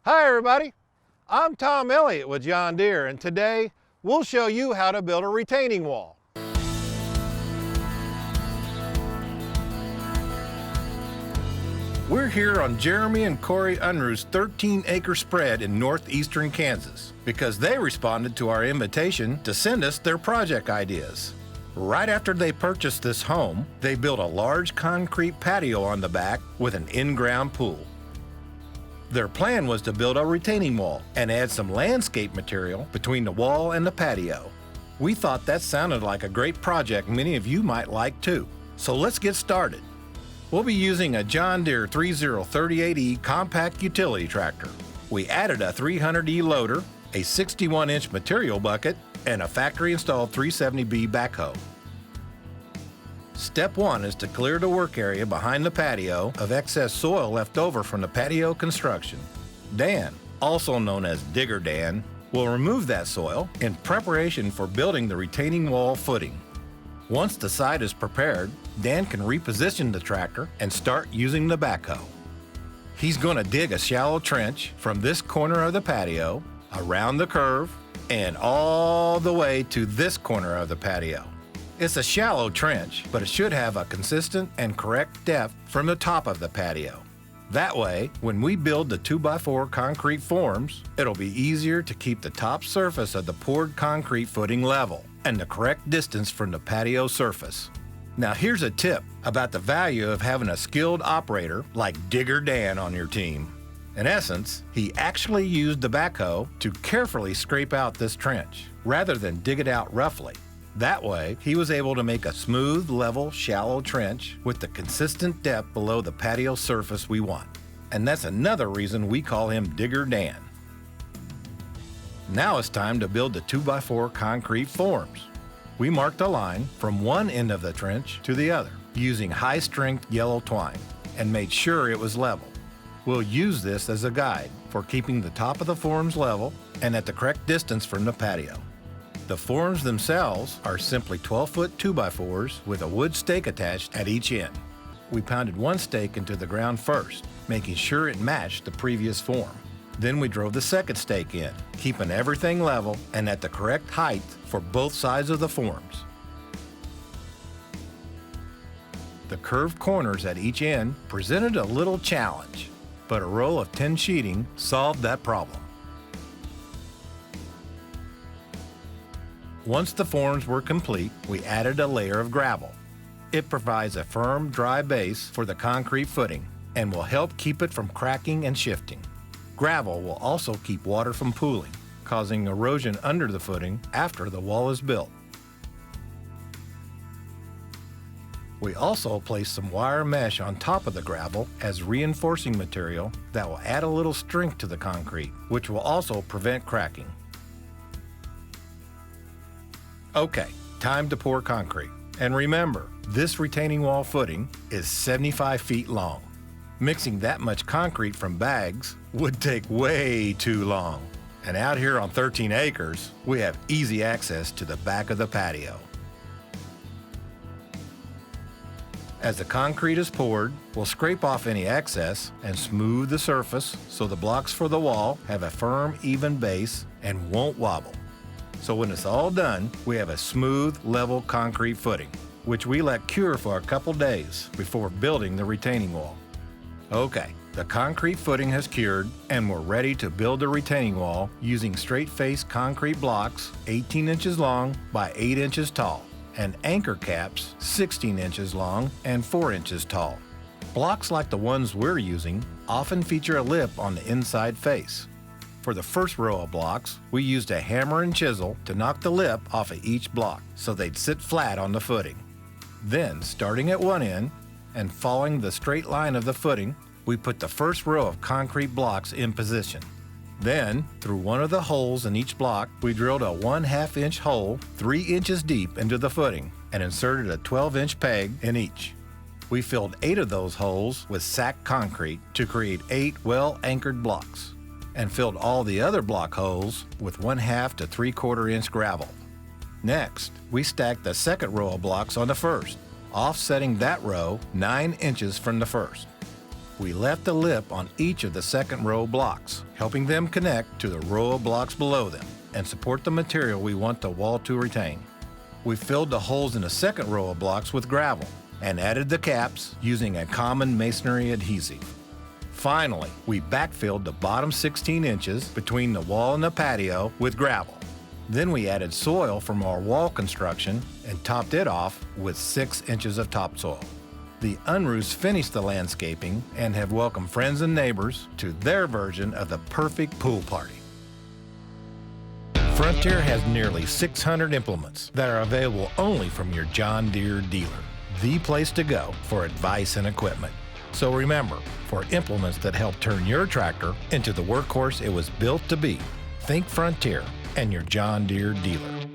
Hi everybody, I'm Tom Elliot with John Deere, and today we'll show you how to build a retaining wall. We're here on Jeremy and Corey Unruh's 13-acre spread in northeastern Kansas because they responded to our invitation to send us their project ideas. Right after they purchased this home, they built a large concrete patio on the back with an in-ground pool. Their plan was to build a retaining wall and add some landscape material between the wall and the patio. We thought that sounded like a great project many of you might like too. So let's get started. We'll be using a John Deere 3038E compact utility tractor. We added a 300E loader, a 61-inch material bucket, and a factory-installed 370B backhoe. Step 1 is to clear the work area behind the patio of excess soil left over from the patio construction. Dan, also known as Digger Dan, will remove that soil in preparation for building the retaining wall footing. Once the site is prepared, Dan can reposition the tractor and start using the backhoe. He's going to dig a shallow trench from this corner of the patio, around the curve, and all the way to this corner of the patio. It's a shallow trench, but it should have a consistent and correct depth from the top of the patio. That way, when we build the 2x4 concrete forms, it'll be easier to keep the top surface of the poured concrete footing level and the correct distance from the patio surface. Now here's a tip about the value of having a skilled operator like Digger Dan on your team. In essence, he actually used the backhoe to carefully scrape out this trench, rather than dig it out roughly. That way, he was able to make a smooth, level, shallow trench with the consistent depth below the patio surface we want. And that's another reason we call him Digger Dan. Now it's time to build the 2x4 concrete forms. We marked a line from one end of the trench to the other using high-strength yellow twine and made sure it was level. We'll use this as a guide for keeping the top of the forms level and at the correct distance from the patio. The forms themselves are simply 12-foot 2x4s with a wood stake attached at each end. We pounded one stake into the ground first, making sure it matched the previous form. Then we drove the second stake in, keeping everything level and at the correct height for both sides of the forms. The curved corners at each end presented a little challenge, but a row of 10 sheeting solved that problem. Once the forms were complete, we added a layer of gravel. It provides a firm, dry base for the concrete footing and will help keep it from cracking and shifting. Gravel will also keep water from pooling, causing erosion under the footing after the wall is built. We also placed some wire mesh on top of the gravel as reinforcing material that will add a little strength to the concrete, which will also prevent cracking. Okay, time to pour concrete. And remember, this retaining wall footing is 75 feet long. Mixing that much concrete from bags would take way too long. And out here on 13 acres, we have easy access to the back of the patio. As the concrete is poured, we'll scrape off any excess and smooth the surface so the blocks for the wall have a firm, even base and won't wobble. So when it's all done, we have a smooth, level concrete footing, which we let cure for a couple days before building the retaining wall. Okay, the concrete footing has cured and we're ready to build the retaining wall using straight-face concrete blocks 18 inches long by 8 inches tall and anchor caps 16 inches long and 4 inches tall. Blocks like the ones we're using often feature a lip on the inside face. For the first row of blocks, we used a hammer and chisel to knock the lip off of each block so they'd sit flat on the footing. Then, starting at one end and following the straight line of the footing, we put the first row of concrete blocks in position. Then, through one of the holes in each block, we drilled a 1/2 inch hole 3 inches deep into the footing and inserted a 12-inch peg in each. We filled 8 of those holes with sack concrete to create 8 well-anchored blocks and filled all the other block holes with 1/2 to 3/4 inch gravel. Next, we stacked the second row of blocks on the first, offsetting that row 9 inches from the first. We left a lip on each of the second row blocks, helping them connect to the row of blocks below them and support the material we want the wall to retain. We filled the holes in the second row of blocks with gravel and added the caps using a common masonry adhesive. Finally, we backfilled the bottom 16 inches between the wall and the patio with gravel. Then we added soil from our wall construction and topped it off with 6 inches of topsoil. The Unruhs finished the landscaping and have welcomed friends and neighbors to their version of the perfect pool party. Frontier has nearly 600 implements that are available only from your John Deere dealer, the place to go for advice and equipment. So remember, for implements that help turn your tractor into the workhorse it was built to be, think Frontier and your John Deere dealer.